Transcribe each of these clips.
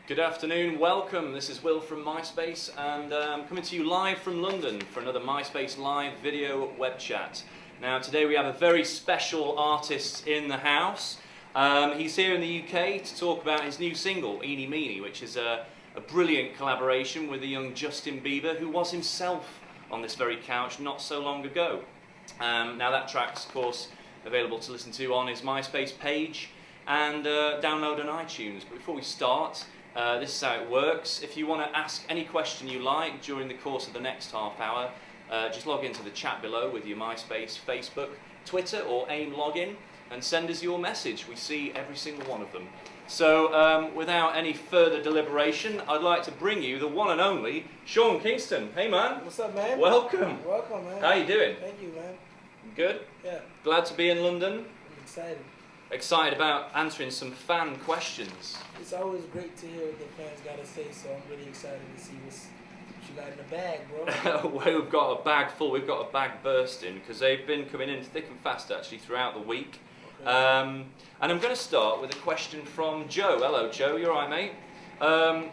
Good afternoon, welcome. This is Will from MySpace, and I'm coming to you live from London for another MySpace Live video web chat. Now, today we have a very special artist in the house. He's here in the UK to talk about his new single, Eeny Meeny, which is a brilliant collaboration with the young Justin Bieber, who was himself on this very couch not so long ago. Now, that track's, of course, available to listen to on his MySpace page and download on iTunes. But before we start, this is how it works. If you want to ask any question you like during the course of the next half hour, just log into the chat below with your MySpace, Facebook, Twitter or AIM login and send us your message. We see every single one of them. So without any further deliberation, I'd like to bring you the one and only Sean Kingston. Hey man. What's up, man? Welcome. Welcome, man. How you doing? Thank you, man. Good? Yeah. Glad to be in London? I'm excited. Excited about answering some fan questions. It's always great to hear what the fans got to say, so I'm really excited to see what you got in the bag, bro. Well, we've got a bag full, we've got a bag bursting, because they've been coming in thick and fast actually throughout the week. Okay. And I'm going to start with a question from Joe. Hello Joe, you alright mate?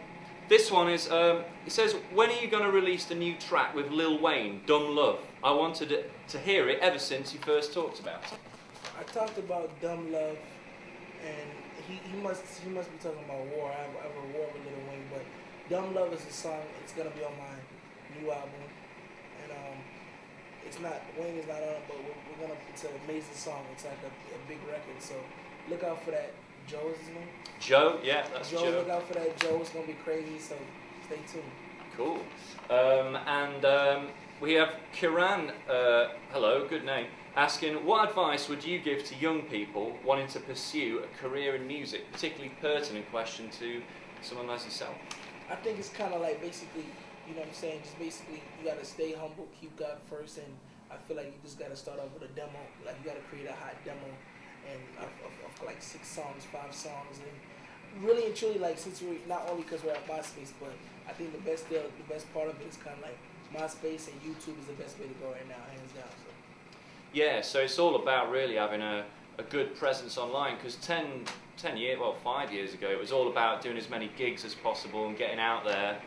This one is, it says, when are you going to release the new track with Lil Wayne, Dumb Love? I wanted to hear it ever since you first talked about it. I talked about Dumb Love, and he must be talking about war. I have a war with Lil Wayne, but Dumb Love is a song. It's gonna be on my new album, and Wayne is not on it, but we're gonna. It's an amazing song. It's like a big record. So look out for that. Joe is his name? Joe, yeah, that's Joe. Look out for that, Joe. It's gonna be crazy. So stay tuned. Cool. We have Kiran. Hello, good name. Asking, what advice would you give to young people wanting to pursue a career in music? Particularly pertinent question to someone as yourself. I think it's kind of like basically, you know what I'm saying, just basically you got to stay humble, keep God first, and I feel like you just got to start off with a demo. Like you got to create a hot demo and of like 6 songs, 5 songs, and really and truly, like, since we're not only because we're at MySpace, but I think the best part of it is kind of like MySpace and YouTube is the best way to go right now, hands down. So. Yeah, so it's all about really having a good presence online, because 5 years ago, it was all about doing as many gigs as possible and getting out there,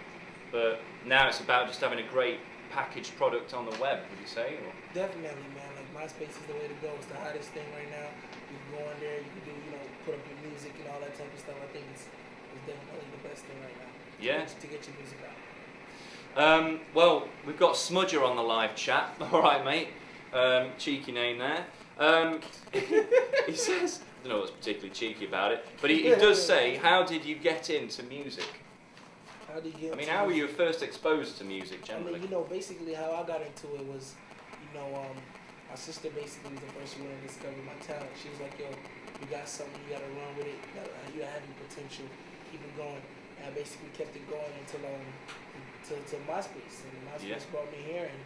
but now it's about just having a great packaged product on the web, would you say? Or? Definitely, man. Like, MySpace is the way to go. It's the hottest thing right now. You can go on there, you can do, put up your music and all that type of stuff. I think it's definitely the best thing right now. Yeah. To get your music out. Well, we've got Smudger on the live chat. All right, mate. Cheeky name there. He says, I don't know what's particularly cheeky about it, but he does say, how did you get into music? How did you get how were you first exposed to music generally? I mean, basically how I got into it was, my sister basically was the first one to discover my talent. She was like, yo, you got something, you gotta run with it, you have the potential, keep it going. And I basically kept it going until to MySpace, and MySpace brought me here, and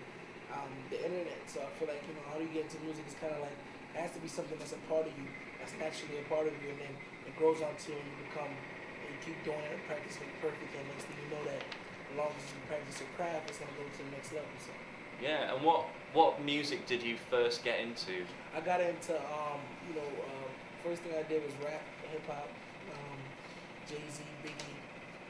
the internet. So I feel like, how do you get into music? It's kind of like, it has to be something that's a part of you, that's naturally a part of you, and then it grows onto you, and you become, and you keep doing it and practice it perfect, and next thing you know that as long as you practice your craft, it's going to go to the next level. So. Yeah, and what music did you first get into? I got into, first thing I did was rap, hip-hop, Jay-Z, Biggie,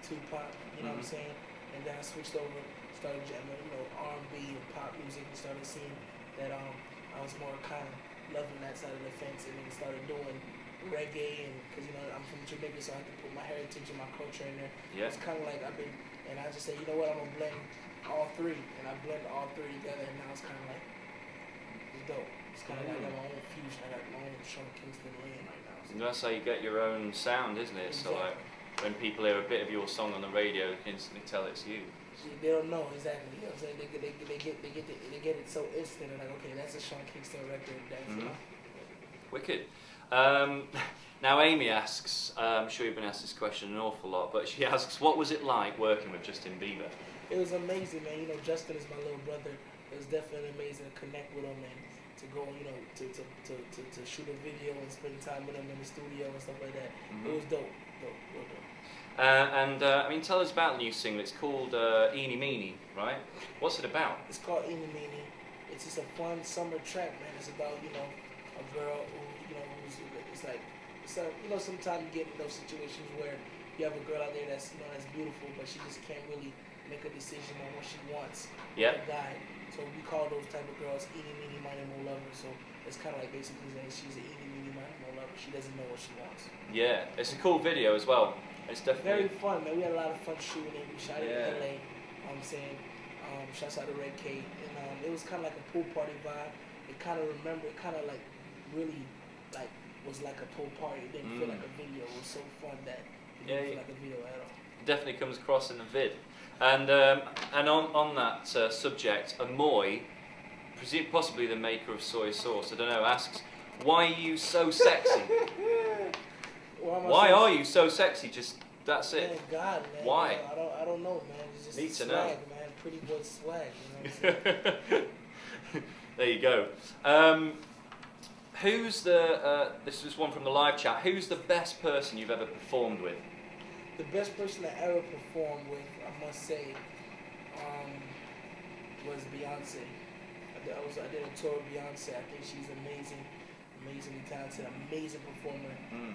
Tupac, you know what I'm saying? And then I switched over, started jamming, R&B and pop music, and started seeing that I was more kind of loving that side of the fence, and then started doing reggae, and because I'm from Jamaica, so I have to put my heritage and my culture in there. Yeah. It's kind of like and I just say, you know what, I'm gonna blend all 3, and I blend all 3 together, and now it's kind of like, it's dope. It's kind of like I got my own fusion, I got my own Sean Kingston lane right now. So. That's how you get your own sound, isn't it? Exactly. So like, when people hear a bit of your song on the radio, they can instantly tell it's you. They don't know exactly. You know what I'm saying? They get it so instant. And like, okay, that's a Sean Kingston record. That's Wicked. Now Amy asks, I'm sure you've been asked this question an awful lot, but she asks, what was it like working with Justin Bieber? It was amazing, man. Justin is my little brother. It was definitely amazing to connect with him and to go, to shoot a video and spend time with him in the studio and stuff like that. It was dope, real dope. Tell us about the new single. It's called Eeny Meeny, right? What's it about? It's called Eeny Meeny. It's just a fun summer track, man. It's about, a girl who, who's, it's like, sometimes you get in those situations where you have a girl out there that's that's beautiful, but she just can't really make a decision on what she wants. Yeah. A guy. So we call those type of girls eeny, meeny, miny, mo lover. So it's kind of like basically saying she's an eeny, meeny, miny, mo lover. She doesn't know what she wants. Yeah, it's a cool video as well. It's definitely very fun, man. We had a lot of fun shooting it. We shot it Yeah. in LA. I'm saying, shouts out to Red K, and it was kind of like a pool party vibe. It kind of like really like was like a pool party. It didn't feel like a video. It was so fun that it didn't feel like a video at all. definitely comes across in the vid. And on that subject, Amoy, possibly the maker of soy sauce, I don't know, asks, why are you so sexy? Why are you so sexy? Just that's it. Man, God, man. Why? I don't know, man. It's just Need to swag, know. man. Pretty boy swag. You know what I'm saying? There you go. Who's the? This is one from the live chat. Who's the best person you've ever performed with? The best person I ever performed with, I must say, was Beyonce. I did a tour with Beyonce. I think she's amazing, amazingly talented, amazing performer, and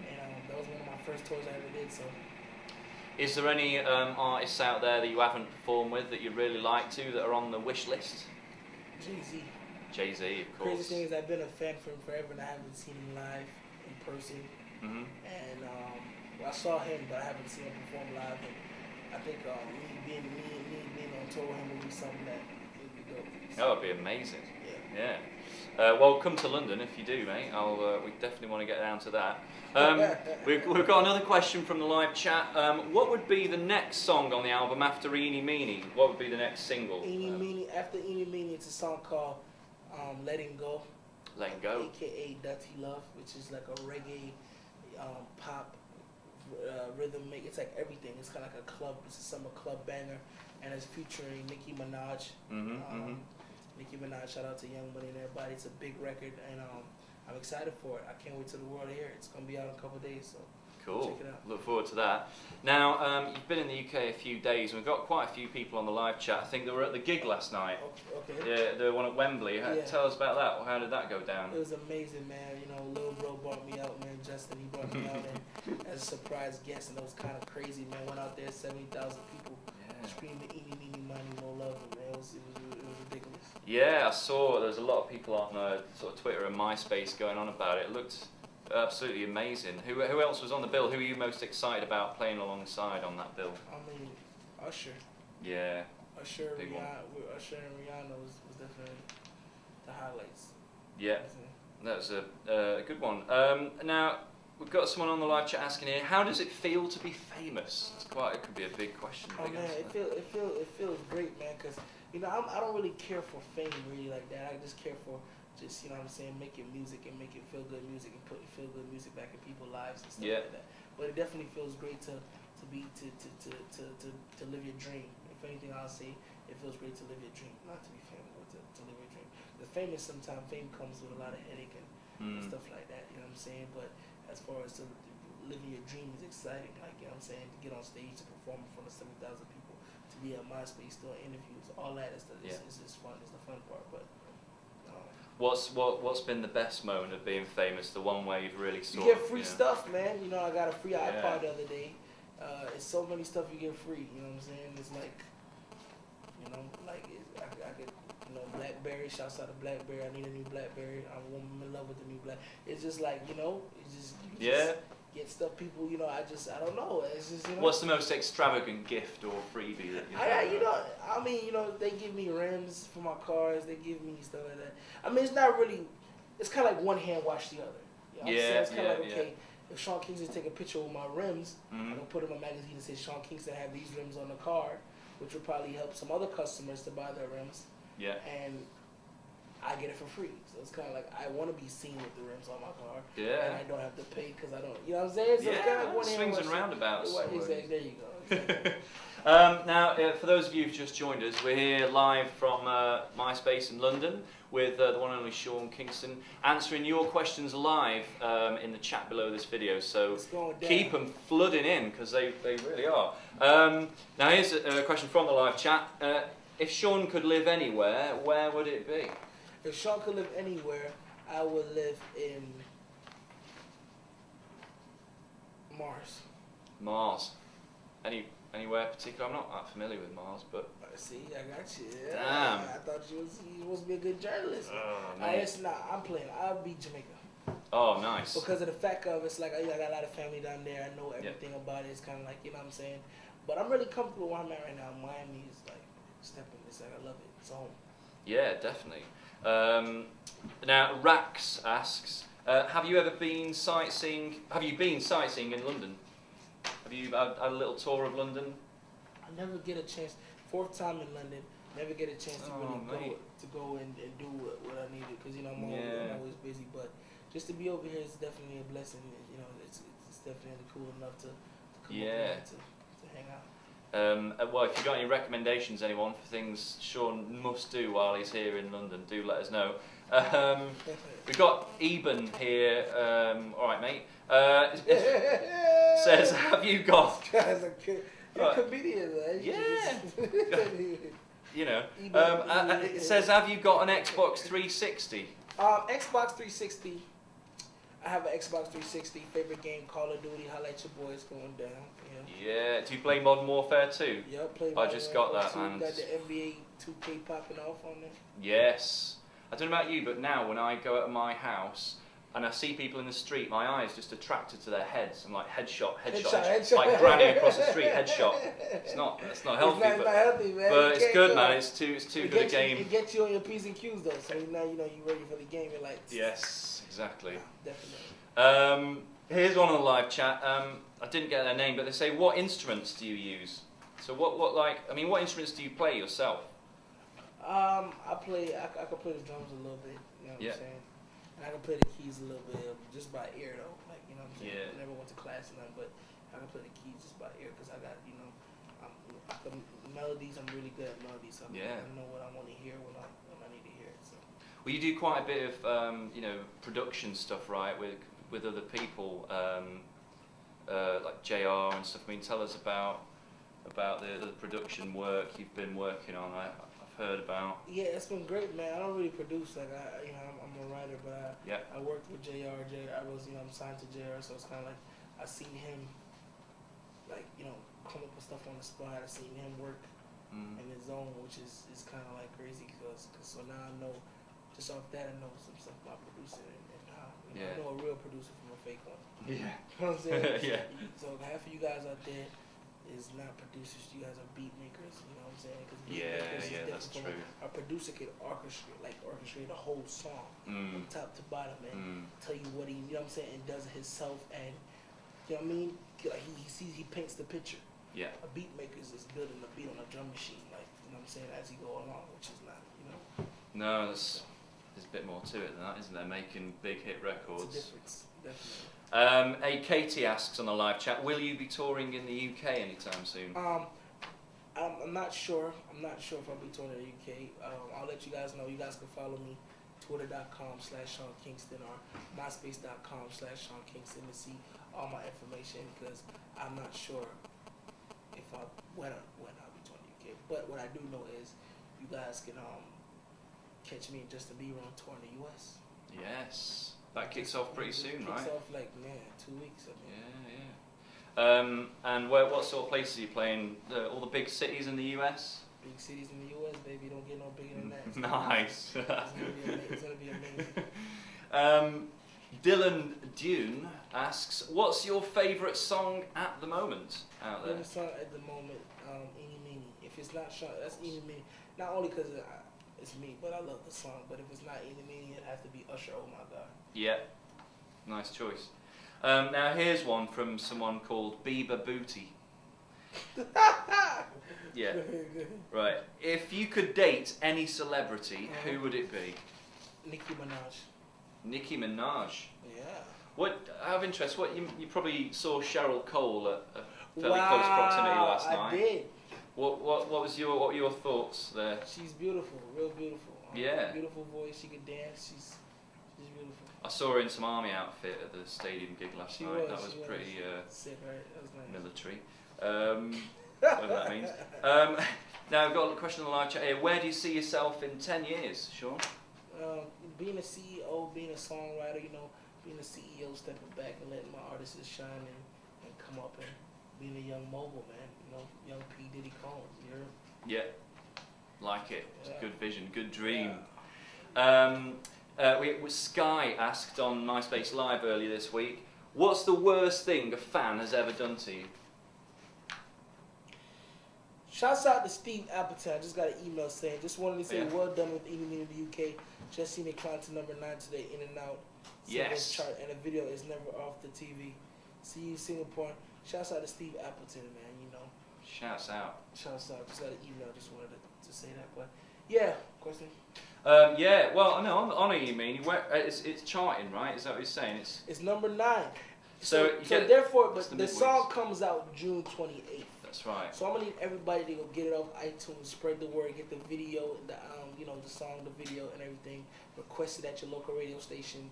that was one of my first tours I ever did. So, is there any artists out there that you haven't performed with that you'd really like to that are on the wish list? Jay-Z. Jay-Z, of course. Crazy thing is, I've been a fan for him forever, and I haven't seen him live in person. Mm-hmm. And well, I saw him, but I haven't seen him perform live. And I think me being on tour with him would be something that would be dope. That would be amazing. Yeah. Yeah. Well, come to London if you do, mate. We definitely want to get down to that. We've got another question from the live chat. What would be the next song on the album after Eeny Meeny? What would be the next single? Eeny Meeny. After Eeny Meeny, it's a song called Letting Go. Letting Go. AKA Dirty Love, which is like a reggae pop rhythm. It's like everything. It's kind of like a club. It's a summer club banger, and it's featuring Nicki Minaj. Nicki Minaj, shout out to Young Money and everybody. It's a big record, and I'm excited for it. I can't wait till the world hear it. It's gonna be out in a couple of days, so cool. check it out. Look forward to that. Now, you've been in the UK a few days, and we've got quite a few people on the live chat. I think they were at the gig last night. Okay. Yeah, the one at Wembley. Tell us about that. How did that go down? It was amazing, man. You know, Lil Bro brought me out, man. Justin, he brought me out as a surprise guest, and it was kind of crazy, man. Went out there, 70,000 people screaming "Eeny, meeny, miny, mo love," man. It was ridiculous. Yeah, I saw there was a lot of people on sort of Twitter and MySpace going on about it. It looked absolutely amazing. Who else was on the bill? Who are you most excited about playing alongside on that bill? I mean, Usher. Yeah. Usher, Big one. Usher and Rihanna was definitely the highlights. Yeah, that was a good one. Now, we've got someone on the live chat asking here, how does it feel to be famous? It could be a big question. Oh man, it feels great, man, because I don't really care for fame really like that. I just care for just making music and making feel good music and putting feel good music back in people's lives and stuff like that. But it definitely feels great to live your dream. If anything, I'll say it feels great to live your dream, not to be famous, but to live your dream. The famous sometimes fame comes with a lot of headache and stuff like that. You know what I'm saying? But as far as to living your dream is exciting. Like you know what I'm saying, to get on stage to perform in front of 7,000 people, to be at MySpace doing interviews, all that is fun. It's the fun part. But what's been the best moment of being famous? The one where you've really you get free stuff, man. I got a free iPod the other day. It's so many stuff you get free. You know what I'm saying? It's like, I could, BlackBerry. Shouts out to BlackBerry. I need a new BlackBerry. I'm in love with the new Black. It's just like you just get stuff people. I don't know. It's just What's the most extravagant gift or freebie that they give me rims for my cars. They give me stuff like that. I mean, it's not really. It's kind of like one hand wash the other. You know what I'm saying? It's kind of like okay. If Sean Kingston take a picture with my rims, I'm gonna put it in my magazine and say Sean Kingston have these rims on the car, which will probably help some other customers to buy their rims. Yeah. And I get it for free, so it's kind of like I want to be seen with the rims on my car. Yeah. And I don't have to pay because I don't. You know what I'm saying? So it's kind of like one swings and roundabouts. Exactly. There you go. Exactly. Now, for those of you who've just joined us, we're here live from MySpace in London with the one and only Sean Kingston, answering your questions live in the chat below this video. So keep them flooding in because they really are. Now, here's a question from the live chat. If Sean could live anywhere, where would it be? If Sean could live anywhere, I would live in Mars. Mars. Anywhere particular? I'm not that familiar with Mars, but See, I got you. Yeah. damn. I thought you was supposed to be a good journalist. I'm playing. I'll be Jamaica. Oh, nice. Because of the fact of it's like I got a lot of family down there. I know everything about it. It's kind of like, you know what I'm saying. But I'm really comfortable where I'm at right now. Miami is like stepping. It's like I love it. It's home. Yeah, definitely. Now Rax asks, have you ever been sightseeing? Have you been sightseeing in London? Have you had a little tour of London? I never get a chance. 4th time in London. Never get a chance to really go and do what I needed because you know I'm always busy. But just to be over here is definitely a blessing. You know, it's definitely cool enough to come over here to hang out. Well, if you've got any recommendations, anyone, for things Sean must do while he's here in London, do let us know. We've got Eben here. All right, mate. Says, have you got? You're a comedian, man. Yeah. You know. It says, have you got an Xbox 360? Xbox 360. I have an Xbox 360. Favorite game, Call of Duty. Highlight your boys going down. Yeah. Do you play Modern Warfare 2? Yep, play. I just got that, man. Got the NBA 2K popping off on there. Yes. I don't know about you, but now when I go out of my house and I see people in the street, my eye is just attracted to their heads. I'm like, headshot. Like running across the street, headshot. That's not healthy. It's not healthy, man. But it's good, man. It's too good a game. It gets you on your P's and Q's though, so now you know you're ready for the game. You're like, yes, exactly. Definitely. Here's one on the live chat. I didn't get their name, but they say, what instruments do you use? So what instruments do you play yourself? I can play the drums a little bit. You know what I'm saying? And I can play the keys a little bit just by ear though. Like, you know what I'm saying? Yeah. I never went to class or nothing, but I can play the keys just by ear because I got, melodies. I'm really good at melodies. So I know what I want to hear when I need to hear it. So. Well, you do quite a bit of production stuff, right? With other people, like JR and stuff. I mean, tell us about the production work you've been working on. I've heard about. Yeah, it's been great, man. I don't really produce, like I'm a writer, but I worked with JR. I was, I'm signed to JR, so it's kind of like I seen him, like come up with stuff on the spot. I seen him work in his zone, which is kind of like crazy, cause so now I know, just off that I know some stuff about producing and how I know a real producer from a fake one. Yeah. You know what I'm saying? Yeah. So half of you guys out there is not producers, you guys are beat makers, you know what I'm saying? Cause that's true. A producer can orchestrate a whole song from top to bottom and tell you what you know what I'm saying, and does it himself, and you know what I mean? Like he paints the picture. Yeah. A beat maker is building a beat on a drum machine, like, you know what I'm saying, as he go along, which is not, No, there's a bit more to it than that, isn't there? Making big hit records. It's a difference, definitely. Katie asks on the live chat, will you be touring in the UK anytime soon? I'm not sure. I'm not sure if I'll be touring in the UK. I'll let you guys know. You guys can follow me, twitter.com/Sean Kingston or myspace.com/Sean Kingston to see all my information, because I'm not sure when I'll be touring the UK. But what I do know is you guys can catch me and Justin Bieber on tour in the US. Yes. That kicks off pretty soon, right? Kicks off 2 weeks. And what sort of places are you playing? All the big cities in the US? Big cities in the US, baby. Don't get no bigger than that. Nice. It's gonna be amazing. Dylan Dune asks, what's your favourite song at the moment out there? Favorite song at the moment, Eeny Meeny. If it's not Sean, that's Eeny Meeny. Not only because it's me, but I love the song. But if it's not Eeny Meeny, it has to be Usher. Oh my God. Yeah, nice choice. Now here's one from someone called Bieber Booty. Yeah. Right. If you could date any celebrity, who would it be? Nicki Minaj. Nicki Minaj. Yeah. What? Out of interest, you probably saw Cheryl Cole at a fairly close proximity last night. I did. She's beautiful, real beautiful. Yeah. Beautiful voice. She could dance. She's beautiful. I saw her in some army outfit at the stadium gig last night. That was pretty sick, right? That was nice. Military. Whatever that means. Now I've got a question on the live chat here. Where do you see yourself in 10 years, Sean? Being a CEO, being a songwriter, being a CEO, stepping back and letting my artists shine and come up and being a young mogul, man. You know, young P Diddy Collins. Yeah, like it. It's a good vision, good dream. Yeah. Sky asked on MySpace Live earlier this week, what's the worst thing a fan has ever done to you? Shouts out to Steve Appleton. I just got an email saying, just wanted to say well done with Eating in the UK. Just seen it climb to number 9 today, In and Out. Yes. Chart, and the video is never off the TV. See you Singapore. Shouts out to Steve Appleton, man, you know. Shouts out. Shouts out. Just got an email. Just wanted to say that. But yeah, question. Yeah, well, no, I know you mean. It's charting, right? Is that what you're saying? It's number 9. So therefore, but the song comes out June 28th. That's right. So I'm gonna need everybody to go get it off iTunes, spread the word, get the video, the the song, the video, and everything. Request it at your local radio station,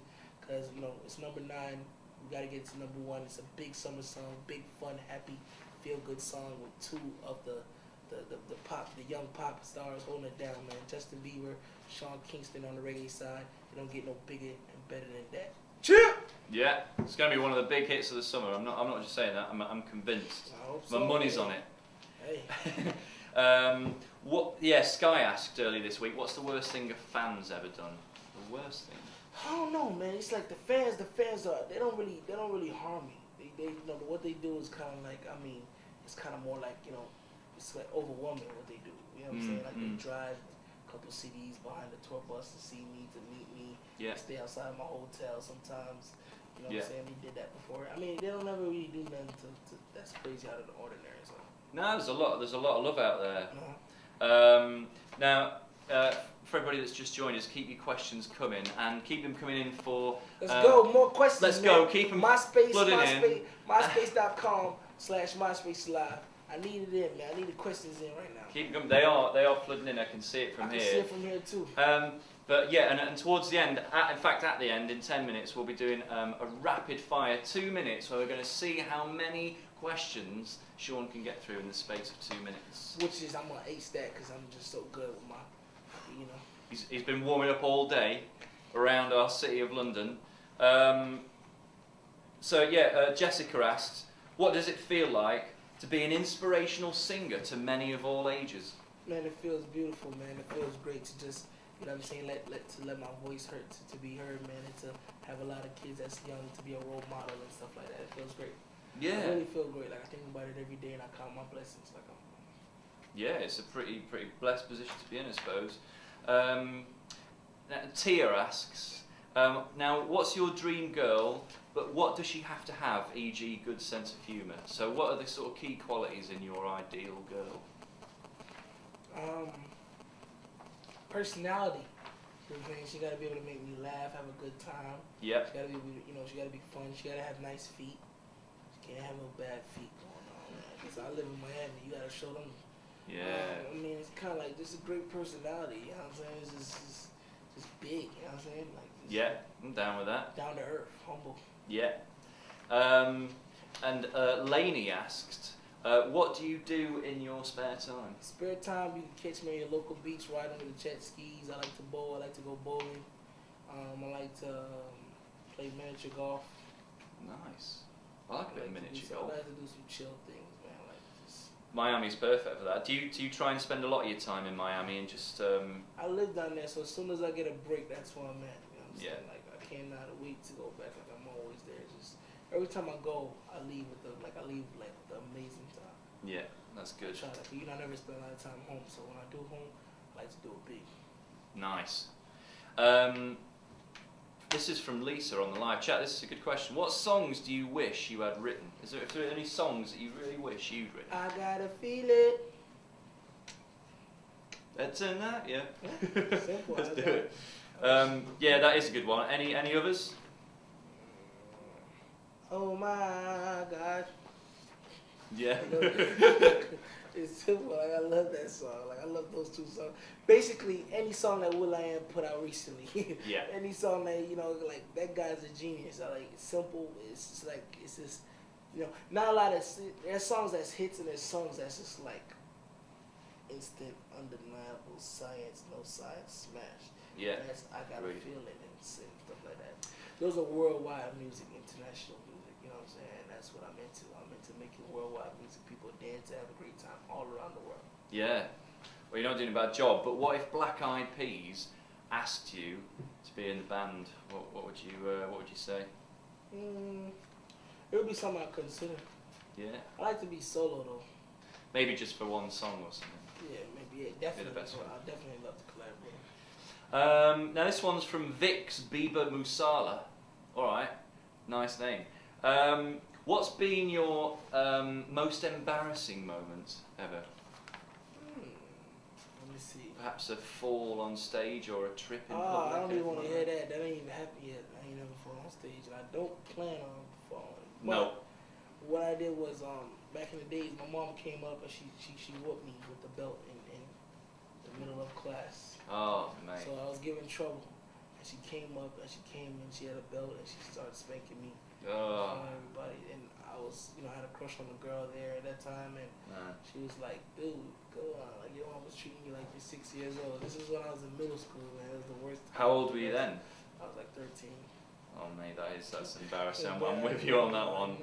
cause it's number 9. We gotta get to number 1. It's a big summer song, big fun, happy, feel good song with 2 of the young pop stars holding it down, man. Justin Bieber, Sean Kingston on the reggae side. You don't get no bigger and better than that. Chip. Yeah, it's going to be one of the big hits of the summer. I'm not just saying that. I'm convinced. I hope so, my money's man. on it. Hey. Yeah, Sky asked earlier this week, what's the worst thing a fan's ever done? The worst thing? I don't know, man. It's like the fans they don't really harm me. They what they do is kind of like, it's kind of more like, it's like overwhelming what they do. You know what I'm saying? Like they drive a couple cities behind the tour bus to see me, to meet me. Yeah. Stay outside my hotel sometimes. You know what Yeah. I'm saying? They did that before. They don't ever really do nothing that's crazy out of the ordinary. So. No, there's a lot of love out there. Now, for everybody that's just joined us, keep your questions coming and keep them coming in for. Let's go, more questions. Let's man. go, keep them flooding in. MySpace.com/MySpace Live. I need it in, man. I need the questions in right now. Keep them. They are flooding in. I can see it from here. I can see it from here too. But yeah, and towards the end, in fact, at the end, in 10 minutes, we'll be doing a rapid fire 2 minutes where we're going to see how many questions Sean can get through in the space of 2 minutes. Which is, I'm going to ace that because I'm just so good with my, He's been warming up all day around our city of London. Jessica asks, what does it feel like to be an inspirational singer to many of all ages? Man, it feels beautiful, man. It feels great to just, let my voice to be heard, man, and to have a lot of kids that's young to be a role model and stuff like that. It feels great. Yeah. I really feel great. Like I think about it every day and I count my blessings. Yeah, it's a pretty blessed position to be in, I suppose. Tia asks, now what's your dream girl, but what does she have to have, e.g. good sense of humour? So what are the sort of key qualities in your ideal girl? Personality. She got to be able to make me laugh, have a good time. Yeah. She got to be, she got to be fun. She got to have nice feet. She can't have no bad feet going on, man. Because I live in Miami. You got to show them. Yeah. It's kind of like just a great personality. You know what I'm saying? It's just big. You know what I'm saying? Like. Yeah, I'm down with that. Down to earth, humble. Yeah. And Lainey asked, what do you do in your spare time? Spare time, you can catch me at your local beach riding with the jet skis. I like to bowl. I like to go bowling. I like to play miniature golf. Nice. I like a bit of miniature golf. I like to do some chill things, man. Miami's perfect for that. Do you try and spend a lot of your time in Miami and just? I live down there, so as soon as I get a break, that's where I'm at. You know what I'm saying? Yeah. Like I cannot wait to go back. Like I'm always there. Just every time I go, I leave with the amazing time. Yeah, that's good. I never spend a lot of time home, so when I do home, I like to do it big. Nice. This is from Lisa on the live chat. This is a good question. What songs do you wish you had written? Is there any songs that you really wish you'd written? I gotta feel it. Let's end that, yeah. Simple. Let's do it. Yeah, that is a good one. Any others? Oh my God. Yeah. It's simple. Like, I love that song. Like I love those two songs. Basically, any song that will.i.am put out recently. Yeah. Any song that like that guy's a genius. It's simple. It's just not a lot of. There's songs that's hits and there's songs that's just like instant, undeniable science, no science smash. Yeah. I gotta feel it and stuff like that. Those are worldwide music, international music. You know what I'm saying? That's what I'm into. I'm into making worldwide music. People dance and have a great time all around the world. Yeah. Well, you're not doing a bad job, but what if Black Eyed Peas asked you to be in the band? What would you say? It would be something I'd consider. Yeah. I like to be solo though. Maybe just for one song or something. Yeah, maybe. Yeah, definitely. The best one. I'd definitely love to collaborate. Now this one's from Vix Bieber Musala. All right, nice name. What's been your most embarrassing moment ever? Let me see. Perhaps a fall on stage or a trip in public. I don't even want to hear that. That ain't even happened yet. I ain't never fallen on stage, and I don't plan on falling. No. What I did was back in the days, my mom came up and she whooped me with the belt in the middle of class. Oh, mate. So I was giving trouble, and she came up and she came in. She had a belt and she started spanking me in front of everybody. And I was, I had a crush on the girl there at that time, and she was like, "Dude, go on! Like your mom was treating you like you're 6 years old." This is when I was in middle school, man. It was the worst time. How old were you then? I was like 13. Oh, mate, that's embarrassing. I'm with you on that one.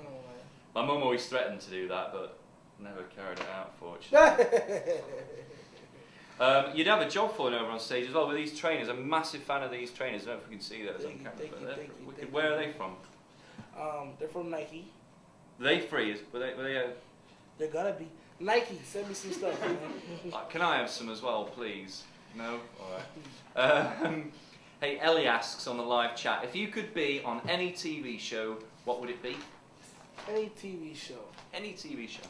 My mum always threatened to do that, but never carried it out, fortunately. You'd have a job falling over on stage as well with these trainers. I'm a massive fan of these trainers. I don't know if we can see those on camera. Thank you. Where are they from? They're from Nike. Were they free? Were they They're gonna be. Nike, send me some stuff, man. Can I have some as well, please? No? Alright. Hey, Ellie asks on the live chat, if you could be on any TV show, what would it be? Any TV show. Any TV show.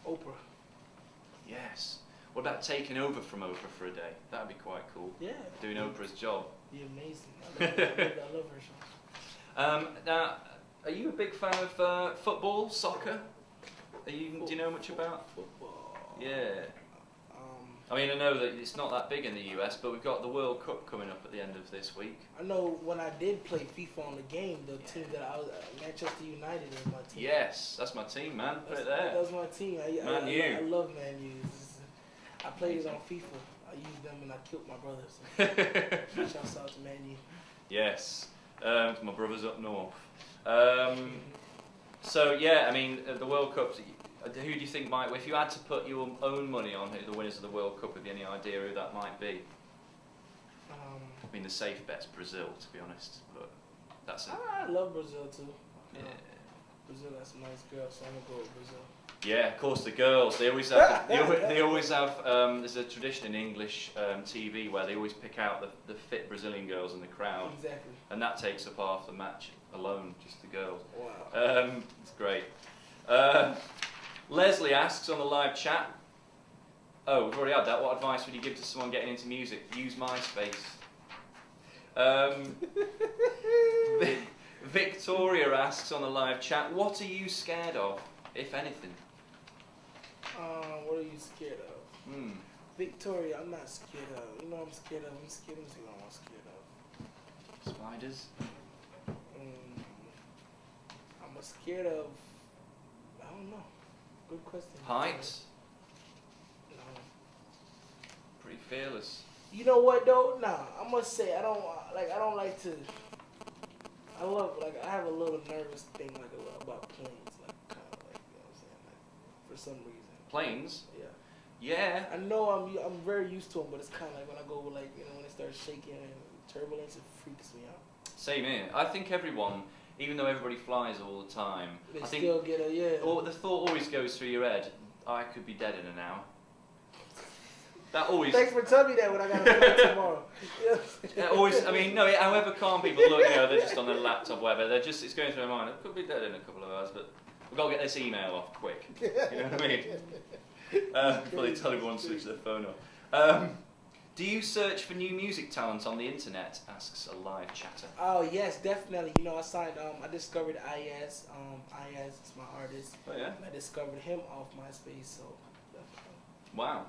Oprah. Yes. What about taking over from Oprah for a day? That'd be quite cool. Yeah. Doing Oprah's job. Be amazing. I love her show. Now, are you a big fan of football, soccer? Do you know much about football? Yeah. I mean, I know that it's not that big in the US, but we've got the World Cup coming up at the end of this week. I know when I did play FIFA on the game, the team that I was Manchester United was my team. Yes, that's my team, man. Put it there. That was my team. Man U. I love Man U. I played it on FIFA. I used them and I killed my brothers. So. Shouts out to Man U. Yes, my brothers up north. So yeah, I mean, the World Cup. Who do you think might? If you had to put your own money on who the winners of the World Cup, have you any idea who that might be? I mean, the safe bet's Brazil, to be honest, but that's it. I love Brazil too. Yeah. Brazil, that's a nice girl, so I'm gonna go with Brazil. Yeah, of course, the girls. They always have. They always have. There's a tradition in English TV where they always pick out the fit Brazilian girls in the crowd. Exactly. And that takes up half the match alone, just the girls. Wow. It's great. Leslie asks on the live chat. Oh, we've already had that. What advice would you give to someone getting into music? Use MySpace. Victoria asks on the live chat. What are you scared of, if anything? What are you scared of? Victoria, I'm not scared of. You know what I'm scared of? I'm scared of what I'm scared of. Spiders? I'm scared of. I don't know. Good question. Heights? No. Pretty fearless. You know what though? Nah, I must say I don't like to. I have a little nervous thing about planes, kind of you know what I'm saying, for some reason. Planes? Yeah. Yeah. I know I'm very used to them, but it's kind of like when I go when they start shaking and turbulence, it freaks me out. Same here. I think everyone, even though everybody flies all the time, I think still get the thought always goes through your head. I could be dead in an hour. That always. Thanks for telling me that when I got to fly tomorrow. Always. I mean, no. However calm people look, they're just on their laptop, whatever. It's going through their mind. I could be dead in a couple of hours, but we've got to get this email off quick. You know what I mean? Before they tell everyone to switch their phone off. Do you search for new music talent on the internet? Asks a live chatter. Oh yes, definitely. I signed. I discovered IS. IS is my artist. Oh yeah. I discovered him off MySpace. So. Definitely. Wow.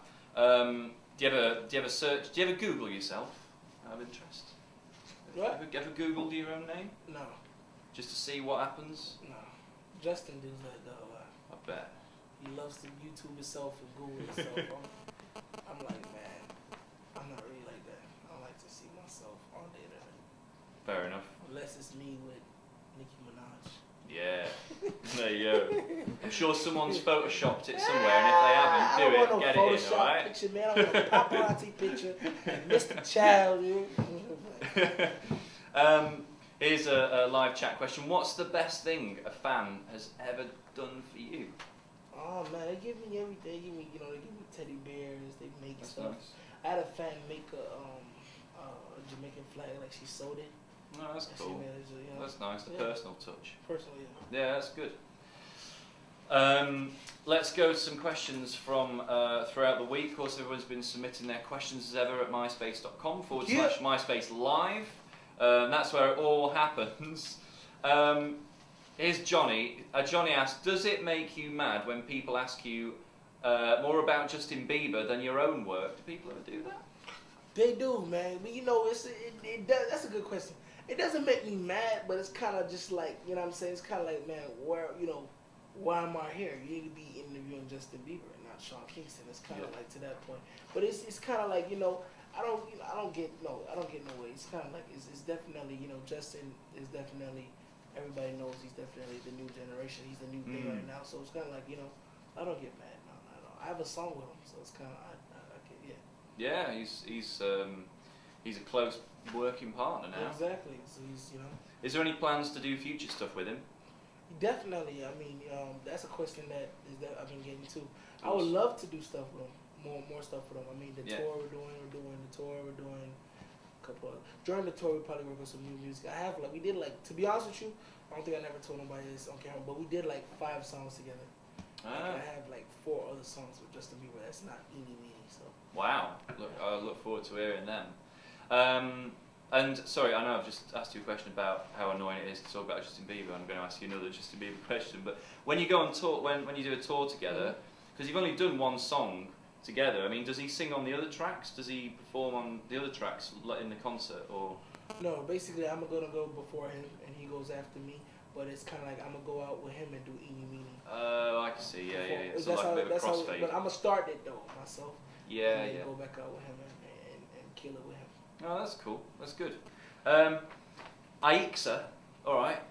Do you ever search? Do you ever Google yourself? Out of interest. What? Ever Googled your own name? No. Just to see what happens? No. Justin does that though. I bet. He loves to YouTube himself and Google himself. I'm like, man, I'm not really like that. Fair enough. Unless it's me with Nicki Minaj. Yeah. There you go. I'm sure someone's photoshopped it somewhere, and if they haven't, do it. No Get it in, alright? picture, man. I want a paparazzi picture. And Mr. Child, Here's a live chat question. What's the best thing a fan has ever done for you? Oh man, they give me everything. They give me, they give me teddy bears. They make That's stuff. nice. I had a fan make a Jamaican flag, like she sewed it. No, that's And cool. she made it, That's nice. The personal touch. Personally, Yeah, that's good. Let's go to some questions from throughout the week. Of course, everyone's been submitting their questions as ever at myspace.com/MySpace Live. That's where it all happens. Here's Johnny. Johnny asks, does it make you mad when people ask you more about Justin Bieber than your own work? Do people ever do that? They do, man. But it does. That's a good question. It doesn't make me mad, but it's kind of just like, you know what I'm saying? It's kind of like, man, why am I here? You need to be interviewing Justin Bieber and not Sean Kingston. It's kind of like to that point. But it's kind of like, I don't get no way. It's kind of like it's definitely, Justin is definitely, everybody knows he's definitely the new generation. He's the new thing right now. So it's kind of like, I don't get mad. No, not at all. I have a song with him, so it's kind of I get, yeah. Yeah, he's a close working partner now. Exactly. So he's, Is there any plans to do future stuff with him? Definitely. I mean, that's a question that I've been getting to. I would love to do stuff with him. More stuff with him. I mean, the tour we're doing a couple of, during the tour we probably work on some new music. We did to be honest with you, I don't think I never told nobody this on camera, but we did 5 songs together. I have 4 other songs with Justin Bieber. That's not eeny meeny. So. Wow. I look forward to hearing them. And sorry, I know I've just asked you a question about how annoying it is to talk about Justin Bieber. I'm going to ask you another Justin Bieber question. But when you go on tour, when you do a tour together, because you've only done one song together, I mean, does he sing on the other tracks? Does he perform on the other tracks in the concert, or? No, basically I'm gonna go before him and he goes after me. But it's kind of like I'm gonna go out with him and do eeny meeny. Oh, I see. Yeah. So like a bit of a crossfade. But I'm gonna start it though myself. Yeah. And then go back out with him and kill it with him. Oh, that's cool. That's good. Aixa, all right,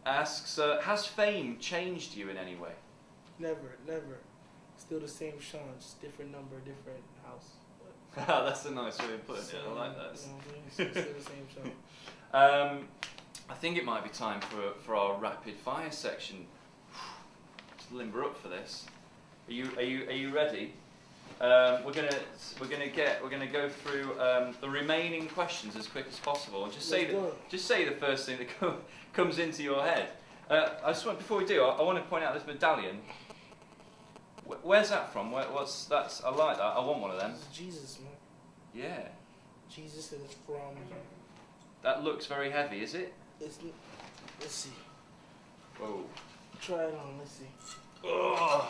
asks, has fame changed you in any way? Never. Still the same Sean, just different number, different house. That's a nice way of putting it. I like that. Still the same Sean. I think it might be time for our rapid fire section. Just limber up for this. Are you ready? We're gonna go through the remaining questions as quick as possible, and just say the first thing that comes into your head. I just want, before we do, I want to point out this medallion. Where's that from? That's? I like that. I want one of them. It's Jesus, man. Yeah. Jesus, and it's from. That looks very heavy, is it? Let's see. Whoa. Try it on. Let's see. Oh.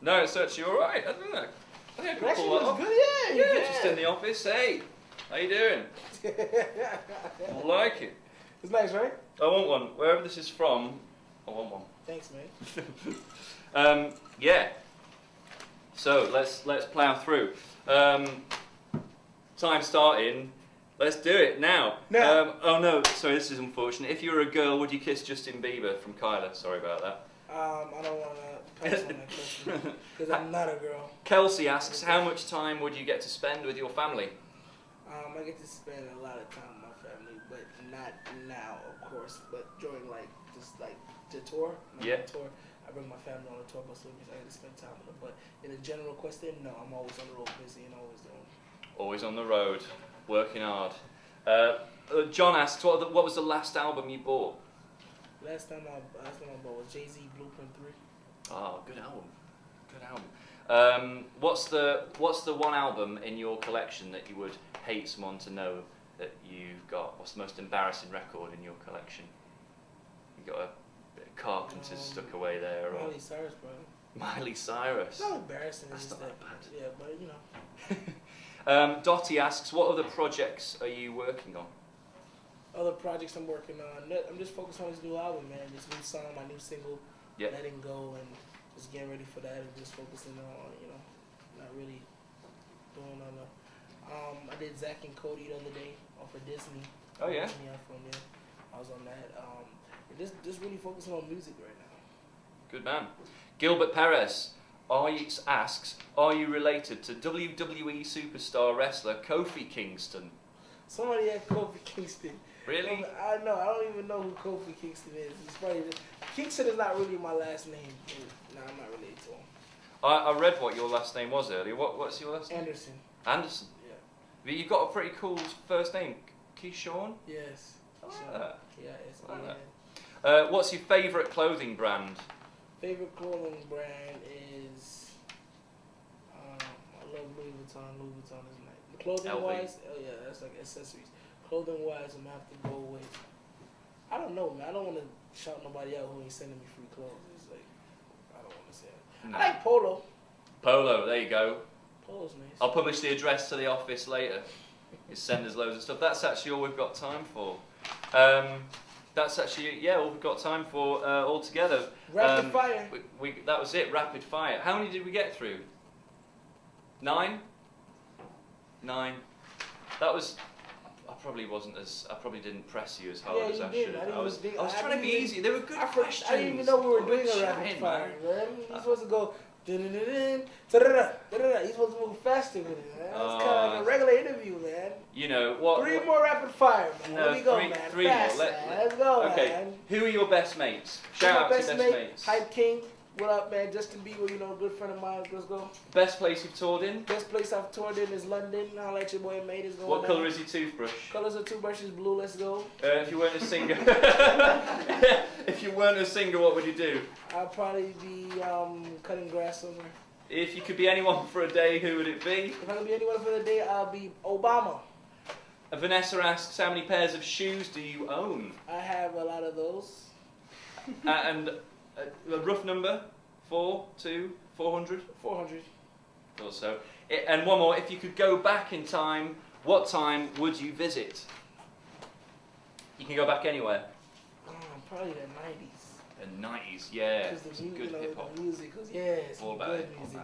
No, it's actually all right. I think I can pull that off. Good, yeah. Just in the office. Hey, how you doing? I like it. It's nice, right? I want one. Wherever this is from, I want one. Thanks, man. Yeah. So let's plow through. Time starting. Let's do it now. Oh no, sorry, this is unfortunate. If you were a girl, would you kiss Justin Bieber? From Kyla. Sorry about that. I don't want to pass on that question because I'm not a girl. Kelsey asks, how much time would you get to spend with your family? I get to spend a lot of time with my family, but not now, of course. But during the tour, the tour, I bring my family on the tour bus with me, so I get to spend time with them. But in a general question, no, I'm always on the road, busy and always doing. Always on the road, working hard. John asks, what was the last album you bought? Last time I bought was Jay-Z Blueprint 3. Oh, good album. Good album. What's the one album in your collection that you would hate someone to know that you've got? What's the most embarrassing record in your collection? You got a bit of Carpenters stuck away there, or Miley Cyrus, bro. Miley Cyrus. It's not embarrassing. That's not that bad. Yeah, but you know. Dottie asks, what other projects are you working on? Other projects I'm working on. I'm just focused on this new album, man. This new song, my new single, Letting Go, and just getting ready for that, and just focusing on, not really going on I did Zack and Cody the other day off of Disney. Oh yeah. Disney iPhone, yeah. I was on that. Just really focusing on music right now. Good man. Gilbert Perez asks, are you related to WWE superstar wrestler Kofi Kingston? Somebody at Kofi Kingston. Really? I know. I don't even know who Kofi Kingston is. It's funny. Kingston is not really my last name. No, I'm not related to him. I read what your last name was earlier. What's your last name? Anderson. Anderson. Yeah. But you've got a pretty cool first name. Keyshawn? Yes. Ah. Yeah, it's What's your favourite clothing brand? Favorite clothing brand is I love Louis Vuitton. Louis Vuitton is nice. Clothing LV. wise, oh yeah, that's like accessories. Clothing wise, I'm gonna have to go with. I don't know, man. I don't want to shout nobody out who ain't sending me free clothes. It's like I don't want to say it. No. I like Polo. Polo, there you go. Polo's nice. I'll publish the address to the office later. You send us loads of stuff. That's actually all we've got time for. That's actually, all we've got time for altogether. Rapid fire. That was it, rapid fire. How many did we get through? 9? 9. That was... I probably didn't press you as hard as I should. I was trying to be easy. They were good questions. I didn't even know we were doing a rapid fire, man. You're supposed to go... You're supposed to move faster with it, man. It's kind of like a regular interview, man. You know what? 3 more rapid fire, man. Let me go, man. Three Fast, more. Let's go, okay. man. Who are your best mates? Shout out to your best mates. Hype King. What up, man? Justin Bieber, a good friend of mine. Let's go. Best place you've toured in? Best place I've toured in is London. I'll let your boy mate is going. What colour is your toothbrush? Colors of toothbrush is blue. Let's go. If you weren't a singer, what would you do? I'd probably be cutting grass somewhere. If you could be anyone for a day, who would it be? If I could be anyone for the day, I'll be Obama. Vanessa asks, how many pairs of shoes do you own? I have a lot of those. And a rough number? 400? 400. Or so. And one more, if you could go back in time, what time would you visit? You can go back anywhere. Probably the 90s. The 90s, yeah. Because the good hip hop. music, it's all about good it. music,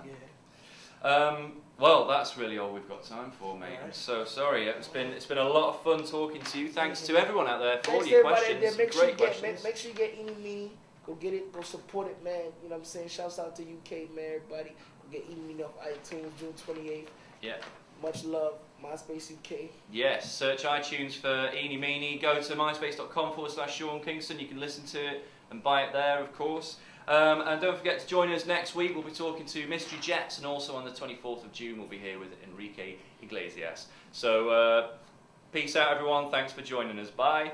yeah. Well, that's really all we've got time for, mate. Right. I'm so sorry. It's been a lot of fun talking to you. Thanks to everyone out there for all Thanks your to everybody questions. out there. Great questions. Make sure you get Eeny Meeny. Go get it. Go support it, man. You know what I'm saying? Shouts out to UK, man, everybody. Go get Eeny Meeny off iTunes June 28th. Yeah. Much love. MySpace UK. Yes. Search iTunes for Eeny Meeny. Go to myspace.com/Sean Kingston. You can listen to it and buy it there, of course. And don't forget to join us next week. We'll be talking to Mystery Jets, and also on the 24th of June we'll be here with Enrique Iglesias. So peace out, everyone. Thanks for joining us. Bye.